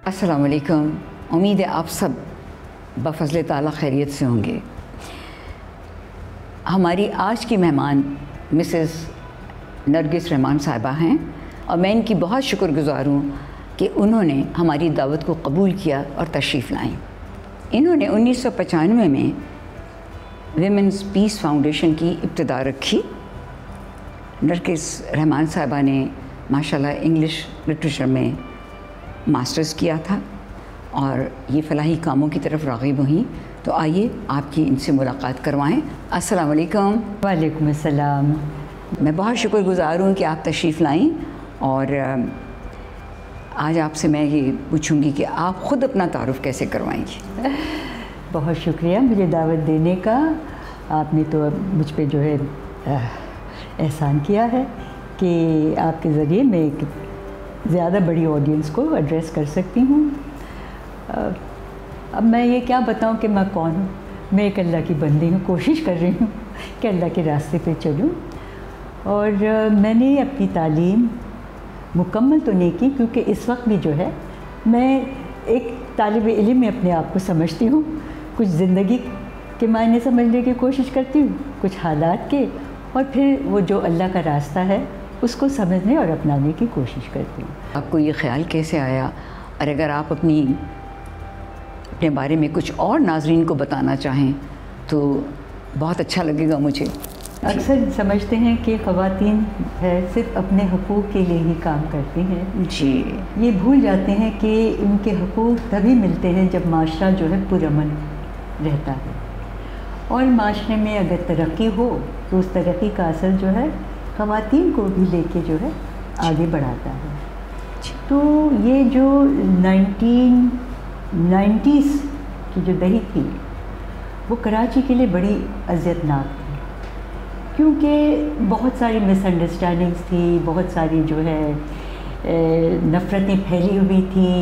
السلام علیکم. امید ہے آپ سب بفضل تعالیٰ خیریت سے ہوں گے. ہماری آج کی مہمان مسز نرگس رحمان صاحبہ ہیں اور میں ان کی بہت شکر گزار ہوں کہ انہوں نے ہماری دعوت کو قبول کیا اور تشریف لائیں. انہوں نے 1995 میں ویمنز پیس فاؤنڈیشن کی ابتدا رکھی. نرگس رحمان صاحبہ نے ماشاءاللہ انگلش لٹریچر میں ماسٹرز کیا تھا اور یہ فلاحی کاموں کی طرف راغب ہوئیں. تو آئیے آپ کی ان سے ملاقات کروائیں. السلام علیکم. وعلیکم السلام. میں بہت شکر گزار ہوں کہ آپ تشریف لائیں اور آج آپ سے میں یہ پوچھوں گی کہ آپ خود اپنا تعارف کیسے کروائیں گی. بہت شکریہ مجھے دعوت دینے کا. آپ نے تو مجھ پہ جو ہے احسان کیا ہے کہ آپ کے ذریعے میں ایک زیادہ بڑی آڈینس کو ایڈریس کر سکتی ہوں. اب میں یہ کیا بتاؤں کہ میں کون ہوں. میں ایک اللہ کی بندی ہوں. کوشش کر رہی ہوں کہ اللہ کے راستے پہ چلوں. اور میں نے اپنی تعلیم مکمل تو نہیں کی کیونکہ اس وقت بھی جو ہے میں ایک طالب علم میں اپنے آپ کو سمجھتی ہوں. کچھ زندگی کے معنی سمجھنے کی کوشش کرتی ہوں, کچھ حالات کے, اور پھر وہ جو اللہ کا راستہ ہے اس کو سمجھنے اور اپنانے کی کوشش کرتی ہوں. آپ کو یہ خیال کیسے آیا, اور اگر آپ اپنے بارے میں کچھ اور ناظرین کو بتانا چاہیں تو بہت اچھا لگے گا مجھے. اکثر سمجھتے ہیں کہ خواتین ہے صرف اپنے حقوق کے لیے ہی کام کرتی ہیں. جی. یہ بھول جاتے ہیں کہ ان کے حقوق تبھی ملتے ہیں جب معاشرہ جو ہے پرامن رہتا ہے, اور معاشرے میں اگر ترقی ہو تو اس ترقی کا اثر جو ہے خواتین کو بھی لے کے جو ہے آگے بڑھاتا ہے. تو یہ جو 1990s کی جو دہی تھی وہ کراچی کے لیے بڑی اذیتناک تھی, کیونکہ بہت ساری مس انڈرسٹینڈنگس تھی, بہت ساری جو ہے نفرتیں پھیلی ہوئی تھیں,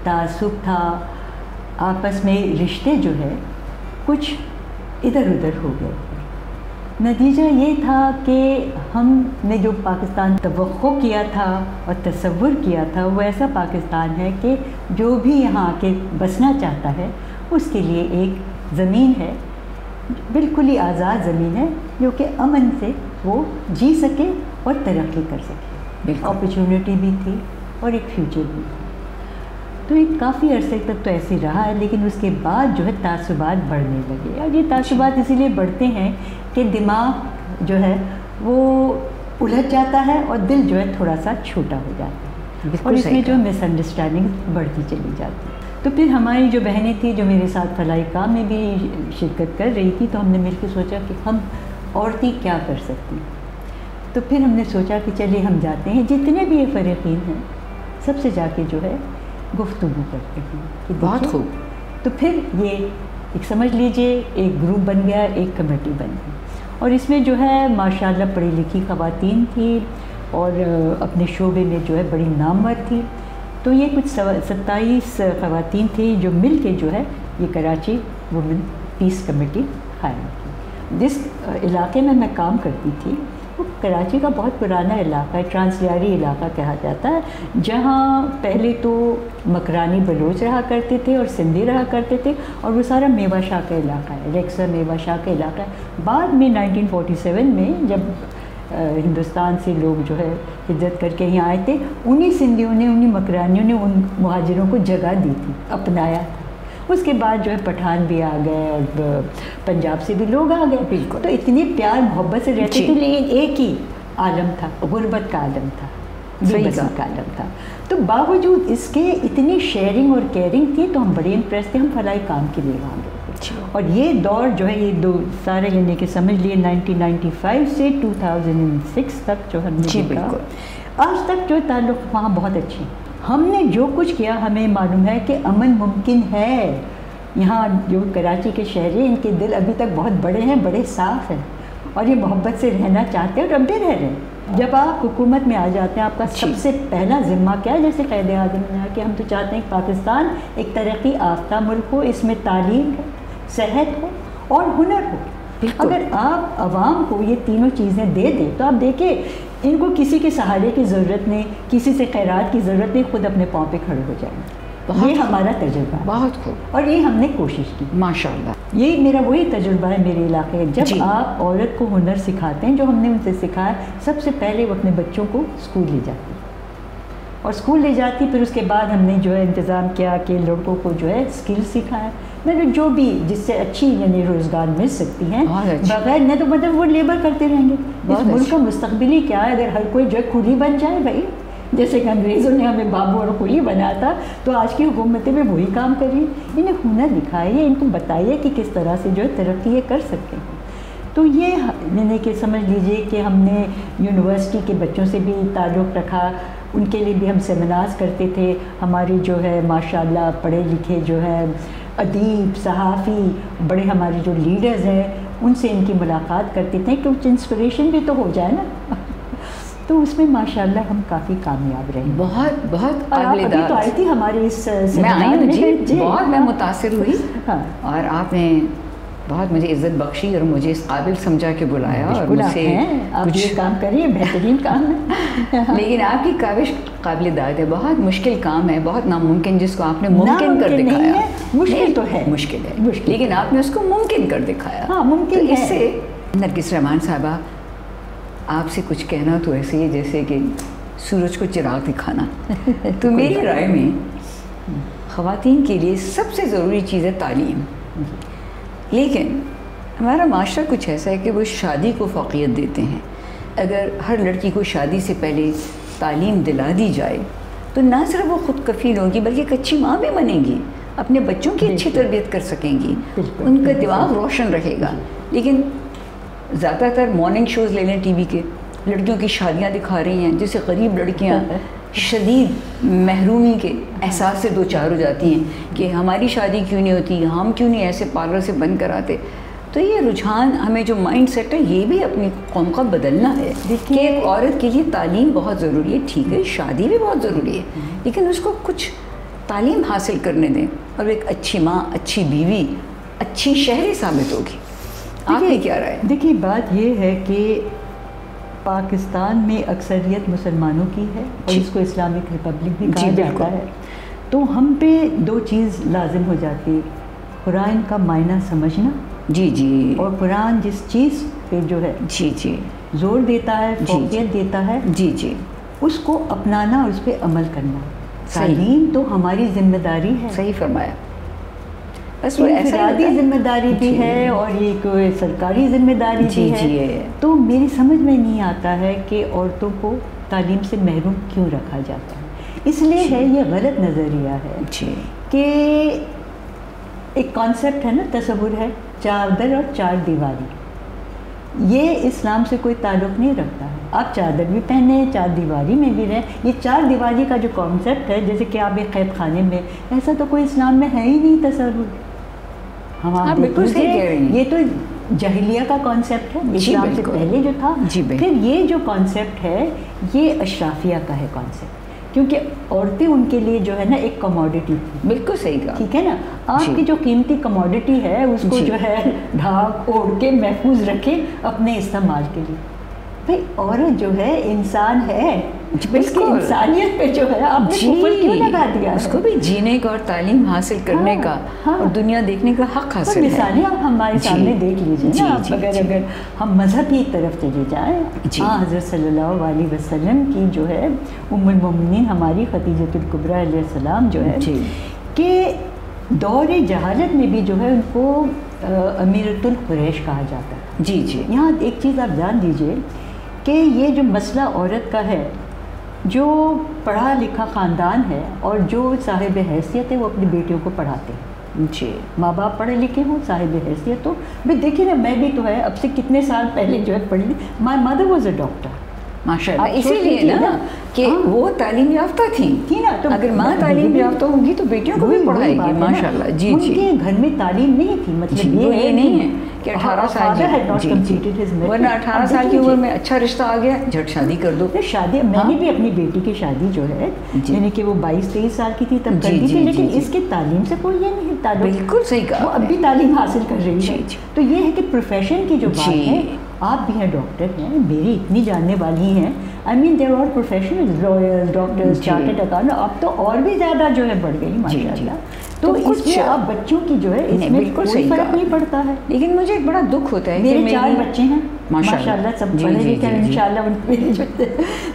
تعصب تھا, آپس میں رشتے جو ہے کچھ ادھر ادھر ہو گئے. نتیجہ یہ تھا کہ ہم نے جو پاکستان توقع کیا تھا اور تصور کیا تھا وہ ایسا پاکستان ہے کہ جو بھی یہاں آ کے بسنا چاہتا ہے اس کے لیے ایک زمین ہے, بالکل ہی آزاد زمین ہے, جو کہ امن سے وہ جی سکے اور ترقی کر سکے. اپرچونٹی بھی تھی اور ایک فیوچر بھی تھی. تو یہ کافی عرصے تک تو ایسے رہا ہے, لیکن اس کے بعد جو ہے تعصبات بڑھنے لگے. اور یہ تعصبات اسی لیے بڑھتے ہیں کہ دماغ جو ہے وہ الجھ جاتا ہے اور دل جو ہے تھوڑا سا چھوٹا ہو جاتا ہے, اور اس میں جو مس انڈرسٹینڈنگ بڑھتی چلی جاتی ہے. تو پھر ہماری جو بہنیں تھیں جو میرے ساتھ فلاحی کام میں بھی شرکت کر رہی تھی, تو ہم نے مل کے سوچا کہ ہم عورتیں کیا کر سکتی ہیں. تو پھر ہم نے سوچا کہ چلیے ہم جاتے ہیں, جتنے بھی یہ فریقین ہیں سب سے جا کے جو ہے گفتگو کرتے ہیں کہ بہت خوب. تو پھر یہ ایک سمجھ لیجئے ایک گروپ بن گیا, ایک کمیٹی بن گئی, اور اس میں جو ہے ماشاءاللہ پڑھی لکھی خواتین تھی اور اپنے شعبے میں جو ہے بڑی نامور تھی. تو یہ کچھ 27 خواتین تھیں جو مل کے جو ہے یہ کراچی وومن پیس کمیٹی قائم کی. جس علاقے میں کام کرتی تھی وہ کراچی کا بہت پرانا علاقہ ہے, ٹرانسلیاری علاقہ کہا جاتا ہے, جہاں پہلے تو مکرانی بلوچ رہا کرتے تھے اور سندھی رہا کرتے تھے, اور وہ سارا میوہ شاہ کا علاقہ ہے, ریکسر میوہ شاہ کا علاقہ ہے. بعد میں 1947 میں جب ہندوستان سے لوگ جو ہے ہجرت کر کے یہاں آئے تھے, انہی سندھیوں نے, انہی مکرانیوں نے ان مہاجروں کو جگہ دی تھی, اپنایا تھا. اس کے بعد جو ہے پٹھان بھی آ گئے اور پنجاب سے بھی لوگ آ گئے. بالکل. تو اتنی پیار محبت سے رہتے تھے, لیکن ایک ہی عالم تھا, غربت کا عالم تھا, بے بسی کا عالم تھا. تو باوجود اس کے اتنی شیئرنگ اور کیئرنگ تھی, تو ہم بڑے امپریس تھے. ہم فلاحی کام کے لیے وہاں گئے تھے, اور یہ دور جو ہے یہ دو سارے یعنی کہ سمجھ لیے 1995 سے 2006 تک جو ہم نے دیکھا, آج تک جو تعلق وہاں بہت اچھے. ہم نے جو کچھ کیا ہمیں معلوم ہے کہ امن ممکن ہے. یہاں جو کراچی کے شہری ان کے دل ابھی تک بہت بڑے ہیں, بڑے صاف ہیں, اور یہ محبت سے رہنا چاہتے ہیں اور اب بھی رہ رہے ہیں. جب آپ حکومت میں آ جاتے ہیں آپ کا سب سے پہلا ذمہ کیا ہے, جیسے قائد اعظم نے کہا کہ ہم تو چاہتے ہیں کہ پاکستان ایک ترقی یافتہ ملک ہو, اس میں تعلیم ہو, صحت ہو اور ہنر ہو. اگر آپ عوام کو یہ تینوں چیزیں دے دیں تو آپ دیکھیں ان کو کسی کے سہارے کی ضرورت نہیں, کسی سے خیرات کی ضرورت نہیں, خود اپنے پاؤں پہ کھڑے ہو جائیں. یہ ہمارا تجربہ ہے، بہت خوب، اور یہ ہم نے کوشش کی ماشاء اللہ۔ یہ میرا وہی تجربہ ہے میرے علاقے، جب آپ عورت کو ہنر سکھاتے ہیں جو ہم نے ان سے سکھایا، سب سے پہلے وہ اپنے بچوں کو اسکول لے جاتی، اور اسکول لے جاتی، پھر اس کے بعد ہم نے جو ہے انتظام کیا کہ لڑکوں کو جو ہے اسکل سکھایا، مطلب جو بھی جس سے اچھی یعنی روزگار مل سکتی ہیں، بغیر نہ تو مطلب وہ لیبر کرتے رہیں گے۔ اس ملک کا مستقبل ہی کیا ہے اگر ہر کوئی جو ہے کولی بن جائے بھائی، جیسے کہ انگریزوں نے ہمیں بابو اور کولی بنایا تھا، تو آج کی حکومتیں بھی وہی کام کر رہی ہیں۔ انہیں ہنر دکھائیے، ان کو بتائیے کہ کس طرح سے جو ہے ترقی یہ کر سکتے ہیں۔ تو یہ یعنی کہ سمجھ لیجئے کہ ہم نے یونیورسٹی کے بچوں سے بھی تعلق رکھا، ان کے لیے بھی ہم سیمینارز کرتے تھے۔ ہماری جو ہے ماشاءاللہ پڑھے لکھے جو ہے ادیب، صحافی، بڑے ہمارے جو لیڈرز ہیں ان سے ان کی ملاقات کرتے تھے کہ کچھ انسپریشن بھی تو ہو جائے نا۔ تو اس میں ماشاءاللہ ہم کافی کامیاب رہے، بہت بہت قابل داد۔ تو آئی تھی ہمارے اس میں آئی ہوں جی، بہت میں متاثر ہوئی، ہاں، اور آپ نے بہت مجھے عزت بخشی اور مجھے اس قابل سمجھا کے بلایا، اور مجھ سے آپ یہ کام کریے، بہترین کام ہے۔ لیکن آپ کی کاوش قابل داد ہے، بہت مشکل کام ہے، بہت ناممکن، جس کو آپ نے ممکن کر دکھایا۔ مشکل تو ہے، مشکل ہے، لیکن آپ نے اس کو ممکن کر دکھایا۔ ہاں ممکن ہے۔ اس سے نرگس رحمان صاحبہ آپ سے کچھ کہنا تو ایسے ہی جیسے کہ سورج کو چراغ دکھانا۔ تو میری رائے میں خواتین کے لیے سب سے ضروری چیز ہے تعلیم، لیکن ہمارا معاشرہ کچھ ایسا ہے کہ وہ شادی کو فوقیت دیتے ہیں۔ اگر ہر لڑکی کو شادی سے پہلے تعلیم دلا دی جائے تو نہ صرف وہ خود کفیل ہوگی بلکہ ایک اچھی ماں بھی بنے گی، اپنے بچوں کی اچھی تربیت کر سکیں گی، ان کا دماغ روشن رہے گا۔ لیکن زیادہ تر مارننگ شوز لے لیں ٹی وی کے، لڑکیوں کی شادیاں دکھا رہی ہیں جیسے غریب لڑکیاں شدید محرومی کے احساس سے دو چار ہو جاتی ہیں کہ ہماری شادی کیوں نہیں ہوتی، ہم کیوں نہیں ایسے پارلر سے بند کراتے۔ تو یہ رجحان ہمیں جو مائنڈ سیٹ ہے یہ بھی اپنی قوم کا بدلنا ہے کہ ایک عورت کے لیے تعلیم بہت ضروری ہے، ٹھیک ہے شادی بھی بہت ضروری ہے، لیکن اس کو کچھ تعلیم حاصل کرنے دیں اور ایک اچھی ماں، اچھی بیوی، اچھی شہری ثابت ہوگی۔ آپ کی کیا رائے؟ دیکھیے بات یہ ہے کہ پاکستان میں اکثریت مسلمانوں کی ہے اور اس کو اسلامک ریپبلک بھی کہا جاتا ہے، تو ہم پہ دو چیز لازم ہو جاتی، قرآن کا معنی سمجھنا، جی جی، اور قرآن جس چیز پہ جو ہے جی جی زور دیتا ہے، فوقیت دیتا ہے، جی جی، اس کو اپنانا اور اس پہ عمل کرنا۔ تعلیم تو ہماری ذمہ داری ہے، صحیح فرمایا، بس وہ انفرادی ذمہ داری بھی ہے اور یہ کوئی سرکاری ذمہ داری بھی ہے۔ تو میری سمجھ میں نہیں آتا ہے کہ عورتوں کو تعلیم سے محروم کیوں رکھا جاتا ہے۔ اس لیے ہے یہ غلط نظریہ ہے کہ ایک کانسیپٹ ہے نا، تصور ہے چادر اور چار دیواری، یہ اسلام سے کوئی تعلق نہیں رکھتا ہے۔ آپ چادر بھی پہنے، چار دیواری میں بھی رہیں، یہ چار دیواری کا جو کانسیپٹ ہے جیسے کہ آپ ایک قید خانے میں، ایسا تو کوئی اسلام میں ہے ہی نہیں تصور۔ ہم آپ بالکل صحیح کہہ رہی ہیں، یہ تو جاہلیہ کا کانسیپٹ ہے، اسلام سے پہلے جو تھا۔ پھر یہ جو کانسیپٹ ہے یہ اشرافیہ کا ہے کانسیپٹ، کیونکہ عورتیں ان کے لیے جو ہے نا ایک کموڈٹی تھی۔ بالکل صحیح کہا، ٹھیک ہے نا، آپ کی جو قیمتی کموڈٹی ہے اس کو جو ہے ڈھانک اوڑھ کے محفوظ رکھیں اپنے استعمال کے لیے۔ بھائی عورت جو ہے انسان ہے، اس کی انسانیت پہ جو ہے آپ نے کفر کیوں لگا دیا؟ اس کو بھی جینے کا اور تعلیم حاصل کرنے کا اور دنیا دیکھنے کا حق حاصل ہے۔ مثالیں آپ ہمارے سامنے دیکھ لیجیے نا، اگر ہم مذہب کی طرف چلے جائیں، حضرت صلی اللہ علیہ وسلم کی جو ہے ام المومنین ہماری خدیجۃ الکبریٰ علیہ السلام جو ہے کہ دور جہالت میں بھی جو ہے ان کو امیرۃ القریش کہا جاتا ہے۔ جی جی، یہاں ایک چیز آپ جان لیجیے کہ یہ جو مسئلہ عورت کا ہے، جو پڑھا لکھا خاندان ہے اور جو صاحب حیثیت ہے وہ اپنی بیٹیوں کو پڑھاتے ہیں۔ جی، ماں باپ پڑھے لکھے ہوں، صاحب حیثیت ہو، بھائی دیکھیے نا، میں بھی تو ہے اب سے کتنے سال پہلے جو ہے پڑھی، my mother was a doctor, ماشاء اللہ، اسی لیے نا کہ وہ تعلیم یافتہ تھی نا، تو اگر ماں تعلیم یافتہ ہوگی تو بیٹیوں کو بھی پڑھائے گی، ماشاء اللہ۔ جی جی، ان کے گھر میں تعلیم نہیں تھی، مطلب یہ نہیں ہے کہ 18 سال ورنہ 18 سال کی عمر میں اچھا رشتہ آ گیا جھٹ شادی کر دو۔ شادی میں نے بھی اپنی بیٹی کی شادی جو ہے یعنی کہ وہ 22-23 سال کی تھی تب کر دی تھی، لیکن اس کے تعلیم سے کوئی یہ نہیں تعلق۔ بالکل صحیح کہا، وہ اب بھی تعلیم حاصل کر رہی ہے۔ تو یہ ہے کہ پروفیشن کی جو بات ہے، آپ بھی ہیں ڈاکٹر ہیں، میری اتنی جاننے والی ہیں، I mean there are professional lawyers doctors chartered accountant, اب تو اور بھی زیادہ جو ہے بڑھ گئی ماشاء اللہ. تو اس میں آپ بچوں کی جو ہے اس میں کوئی فرق نہیں پڑتا ہے. لیکن مجھے ایک بڑا دکھ ہوتا ہے، میرے 4 بچے ہیں ماشاء اللہ، سب پڑھے لکھے ہیں ان شاء اللہ ان پہ.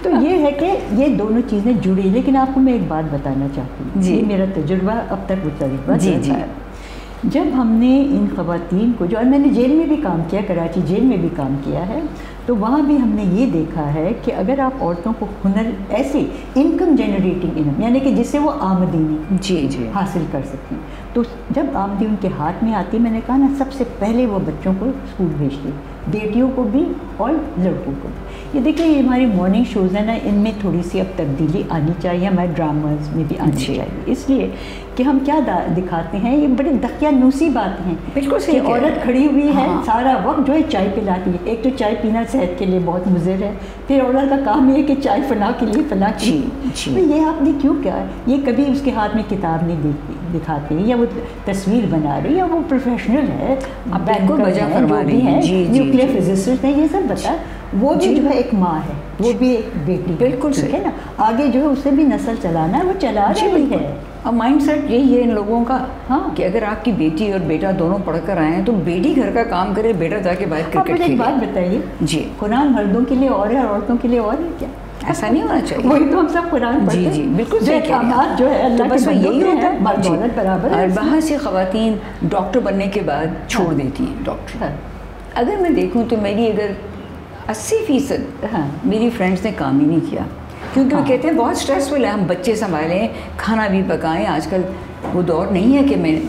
تو یہ ہے کہ یہ دونوں چیزیں جڑی. لیکن آپ کو میں ایک بات بتانا چاہتی ہوں، یہ میرا تجربہ اب تک وہ تجربہ ہے. جب ہم نے ان خواتین کو جو، اور میں نے جیل میں بھی کام کیا، کراچی جیل میں بھی کام کیا ہے، تو وہاں بھی ہم نے یہ دیکھا ہے کہ اگر آپ عورتوں کو ہنر ایسے انکم جنریٹنگ انکم، یعنی کہ جس سے وہ آمدنی حاصل کر سکیں، تو جب آمدنی ان کے ہاتھ میں آتی، میں نے کہا نا سب سے پہلے وہ بچوں کو اسکول بھیجتے، بیٹیوں کو بھی اور لڑکوں کو بھی. یہ دیکھیں یہ ہماری مارننگ شوز ہیں نا، ان میں تھوڑی سی اب تبدیلی آنی چاہیے، ہمارے ڈراماز میں بھی آنی چاہیے. اس لیے کہ ہم کیا دکھاتے ہیں، یہ بڑی دقیانوسی بات ہیں. بالکل صحیح. عورت کھڑی ہوئی ہے سارا وقت جو ہے چائے پلاتی ہے. ایک تو چائے پینا صحت کے لیے بہت مضر ہے، پھر عورت کا کام یہ ہے کہ چائے فلاں کے لیے فلاں کی. تو یہ آپ نے کیوں کیا؟ یہ کبھی اس کے ہاتھ میں کتاب نہیں دکھاتے، یا وہ تصویر بنا رہی، یا وہ پروفیشنل ہے، بالکل وجہ فرما رہی ہیں، نیوکلیئر فزسسٹ ہے، یہ سب بتا. وہ بھی جو ہے ایک ماں ہے، وہ بھی ایک بیٹی. بالکل ٹھیک ہے نا، آگے جو ہے اسے بھی نسل چلانا ہے، وہ چلا رہی ہے. اور مائنڈ سیٹ یہی ہے ان لوگوں کا کہ اگر آپ کی بیٹی اور بیٹا دونوں پڑھ کر آئے ہیں تو بیٹی گھر کا کام کرے، بیٹا جا کے باہر کرکٹ کھیلے. ایک بات بتائیے، جی قرآن مردوں کے لیے اور ہے اور عورتوں کے لیے اور ہے کیا؟ ایسا نہیں ہونا چاہیے. وہی تو ہم سب قرآن پڑھتے ہیں. جی بالکل صحیح. جو ہے اللہ بس یہی ہوتا ہے، دولت برابر ہے. اور بہت سی خواتین ڈاکٹر بننے کے بعد چھوڑ دیتی ہیں ڈاکٹر. اگر میں دیکھوں تو میری اگر 80% میری فرینڈس نے کام ہی نہیں کیا، کیونکہ وہ کہتے ہیں بہت اسٹریسفل ہے، ہم بچے سنبھالیں، کھانا بھی پکائیں. آج کل وہ دور نہیں ہے کہ میں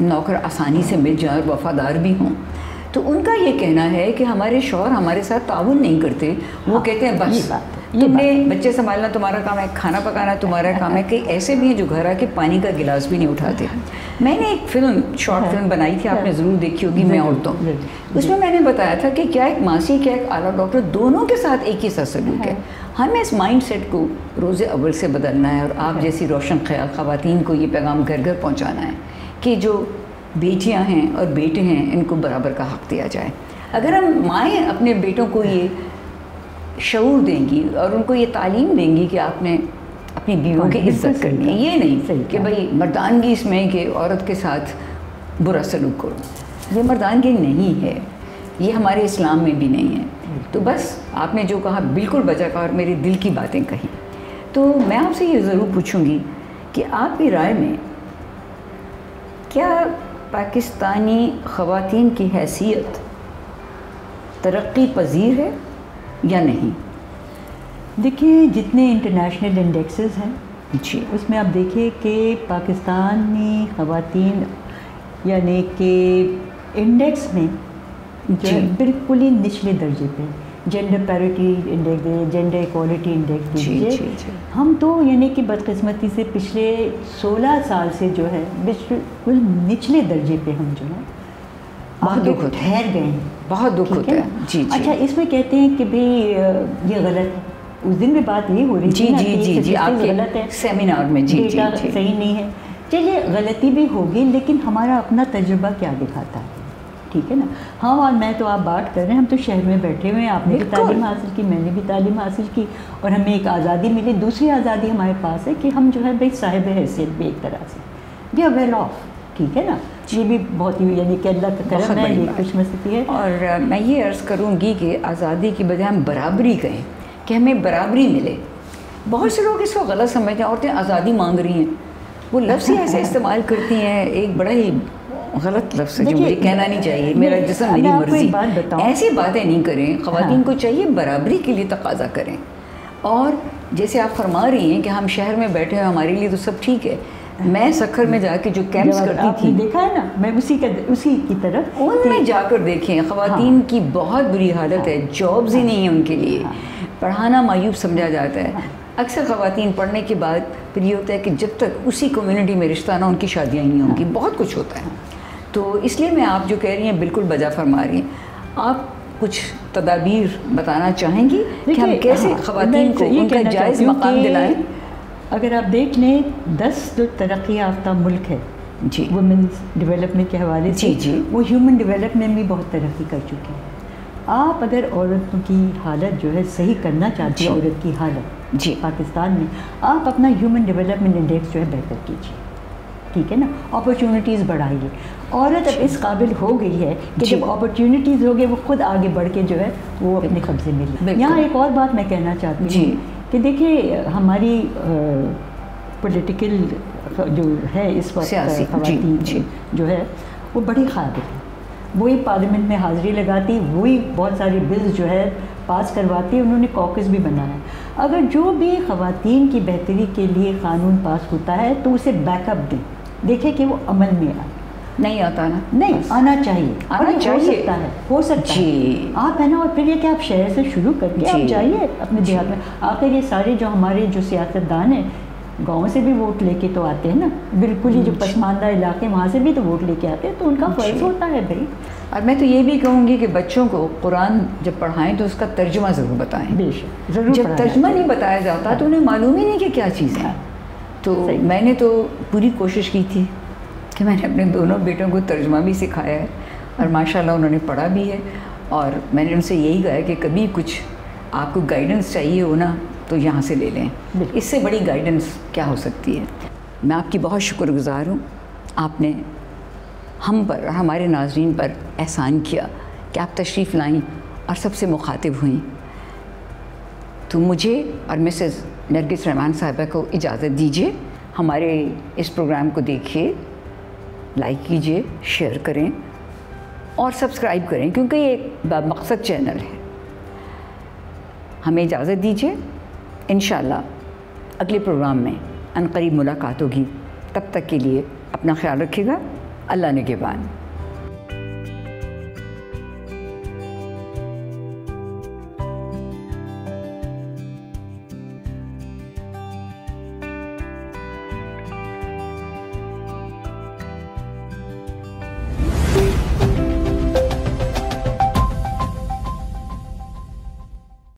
نوکر آسانی سے مل جائیں اور وفادار بھی ہوں. تو ان کا یہ کہنا ہے کہ ہمارے شوہر ہمارے ساتھ تعاون نہیں کرتے. وہ کہتے ہیں بس تم نے بچے سنبھالنا تمہارا کام ہے، کھانا پکانا تمہارا کام ہے. کئی ایسے بھی ہیں جو گھر آ کے پانی کا گلاس بھی نہیں اٹھاتے. میں نے ایک شارٹ فلم بنائی تھی، آپ نے ضرور دیکھی ہوگی، میں عورتوں. اس میں نے بتایا تھا کہ کیا ایک ماسی کیا ایک اعلیٰ ڈاکٹر دونوں کے ساتھ ایک ہی سا سلوک ہے. ہمیں اس مائنڈ سیٹ کو روز اول سے بدلنا ہے، اور آپ جیسی روشن خیال خواتین کو یہ پیغام گھر گھر پہنچانا ہے کہ جو بیٹیاں ہیں اور بیٹے ہیں ان کو برابر کا حق دیا جائے. اگر ہم مائیں اپنے بیٹوں کو یہ شعور دیں گی اور ان کو یہ تعلیم دیں گی کہ آپ نے اپنی بیویوں کی عزت کرنی ہے، یہ نہیں کہ بھائی مردانگی اس میں کہ عورت کے ساتھ برا سلوک کرو، یہ مردانگی نہیں ہے، یہ ہمارے اسلام میں بھی نہیں ہے. تو بس آپ نے جو کہا بالکل بجا کہا اور میرے دل کی باتیں کہیں. تو میں آپ سے یہ ضرور پوچھوں گی کہ آپ کی رائے میں کیا پاکستانی خواتین کی حیثیت ترقی پذیر ہے یا نہیں؟ دیکھیے جتنے انٹرنیشنل انڈیکسز ہیں جی اس میں آپ دیکھیے کہ پاکستانی خواتین یعنی کہ انڈیکس میں جو ہے بالکل ہی نچلے درجے پہ. جینڈر پیرٹی انڈیکس دے، جینڈر ایکوالٹی انڈیکس دیجیے. ہم تو یعنی کہ بدقسمتی سے پچھلے 16 سال سے جو ہے بالکل نچلے درجے پہ ہم جو ہے بہت دکھ ہوتا ہے، ٹھہر گئے ہیں. بہت دکھ ہوتا ہے. جی اچھا اس میں کہتے ہیں کہ بھئی یہ غلط ہے. اس دن بھی بات یہ ہو رہی تھی جی آپ کے غلط ہے سیمینار میں. جی صحیح نہیں ہے. چلیے غلطی بھی ہوگی لیکن ہمارا اپنا تجربہ کیا دکھاتا ہے. ٹھیک ہے نا. ہم اور میں تو آپ بات کر رہے ہیں، ہم تو شہر میں بیٹھے ہوئے ہیں، آپ نے بھی تعلیم حاصل کی، میں نے بھی تعلیم حاصل کی، اور ہمیں ایک آزادی ملی. دوسری آزادی ہمارے پاس ہے کہ ہم جو ہے بھائی صاحب حیثیت بھی ایک طرح سے وی آر ویل آف. ٹھیک ہے نا. یہ بھی بہت ہی یعنی کہ اللہ کا کرم ہے، یہ خوش نصیبی ہے. اور میں یہ عرض کروں گی کہ آزادی کی بجائے ہم برابری کہیں کہ ہمیں برابری ملے. بہت سے لوگ اس کو غلط سمجھتے ہیں، عورتیں آزادی مانگ رہی ہیں، وہ لفظ ہی ایسے استعمال کرتی ہیں. ایک بڑا ہی غلط لفظ ہے جو مجھے کہنا نہیں چاہیے. میرا جسم میری مرضی، ایسی باتیں نہیں کریں. خواتین کو چاہیے برابری کے لیے تقاضا کریں. اور جیسے آپ فرما رہی ہیں کہ ہم شہر میں بیٹھے ہیں، ہمارے لیے تو سب ٹھیک ہے. میں سکھر میں جا کے جو کیمپس کرتی تھی دیکھا ہے نا، میں اسی کی طرف ان میں جا کر دیکھیں خواتین کی بہت بری حالت ہے. جابز ہی نہیں ہیں ان کے لیے، پڑھانا معیوب سمجھا جاتا ہے. اکثر خواتین پڑھنے کے بعد پھر یہ ہوتا ہے کہ جب تک اسی کمیونٹی میں رشتہ نہ ان کی شادیاں نہیں ہوں گی. بہت کچھ ہوتا ہے. تو اس لیے میں آپ جو کہہ رہی ہیں بالکل بجا فرما رہی ہیں. آپ کچھ تدابیر بتانا چاہیں گی کہ ہم کیسے خواتین کو ان کا جائز مقام دلائیں؟ اگر آپ دیکھ لیں 10 جو ترقی یافتہ ملک ہے جی وومنس ڈیولپمنٹ کے حوالے سے، وہ ہیومن ڈیولپمنٹ میں بہت ترقی کر چکے ہیں. آپ اگر عورتوں کی حالت جو ہے صحیح کرنا چاہتی ہیں، عورت کی حالت جی پاکستان میں، آپ اپنا ہیومن ڈیولپمنٹ انڈیکس جو ہے بہتر کیجیے، ٹھیک ہے نا، اپرچونیٹیز بڑھائیے. عورت اب اس قابل ہو گئی ہے کہ جب اپرچونیٹیز ہو گئے وہ خود آگے بڑھ کے جو ہے وہ اپنے قبضے میں لے. یہاں ایک اور بات میں کہنا چاہتی ہوں کہ دیکھیے ہماری پولیٹیکل جو ہے اس وقت خواتین جو ہے وہ بڑی قابل ہے، وہی پارلیمنٹ میں حاضری لگاتی، وہی بہت ساری بلز جو ہے پاس کرواتی، انہوں نے کوکس بھی بنایا. اگر جو بھی خواتین کی بہتری کے لیے قانون پاس ہوتا ہے تو اسے بیک اپ دیں، دیکھیں کہ وہ عمل میں آئے. نہیں آتا نا، نہیں آنا چاہیے، ہو سکتا ہے آپ ہے نا. اور پھر یہ کہ آپ شہر سے شروع کر کے آپ جائیے اپنے دیہات میں. آخر یہ سارے جو ہمارے جو سیاستدان ہیں گاؤں سے بھی ووٹ لے کے تو آتے ہیں نا، بالکل ہی جو پسماندہ علاقے وہاں سے بھی تو ووٹ لے کے آتے ہیں، تو ان کا فرض ہوتا ہے بھائی. اور میں تو یہ بھی کہوں گی کہ بچوں کو قرآن جب پڑھائیں تو اس کا ترجمہ ضرور بتائیں. بے شک ضرور. جب ترجمہ نہیں بتایا جاتا تو انہیں معلوم ہی نہیں کہ کیا چیز ہے. تو میں نے تو پوری کوشش کی تھی کہ میں نے اپنے دونوں بیٹوں کو ترجمہ بھی سکھایا ہے، اور ماشاءاللہ انہوں نے پڑھا بھی ہے. اور میں نے ان سے یہی کہا ہے کہ کبھی کچھ آپ کو گائیڈنس چاہیے ہو نا تو یہاں سے لے لیں، اس سے بڑی گائیڈنس کیا ہو سکتی ہے. میں آپ کی بہت شکر گزار ہوں، آپ نے ہم پر اور ہمارے ناظرین پر احسان کیا کہ آپ تشریف لائیں اور سب سے مخاطب ہوئیں. تو مجھے اور مسز نرگس رحمان صاحبہ کو اجازت دیجیے. ہمارے اس پروگرام کو دیکھیے، لائک کیجیے، شیئر کریں اور سبسکرائب کریں، کیونکہ یہ ایک مقصد چینل ہے. ہمیں اجازت دیجیے، انشاءاللہ اگلے پروگرام میں عنقریب ملاقات ہوگی. تب تک کے لیے اپنا خیال رکھیے گا. اللہ نگہبان.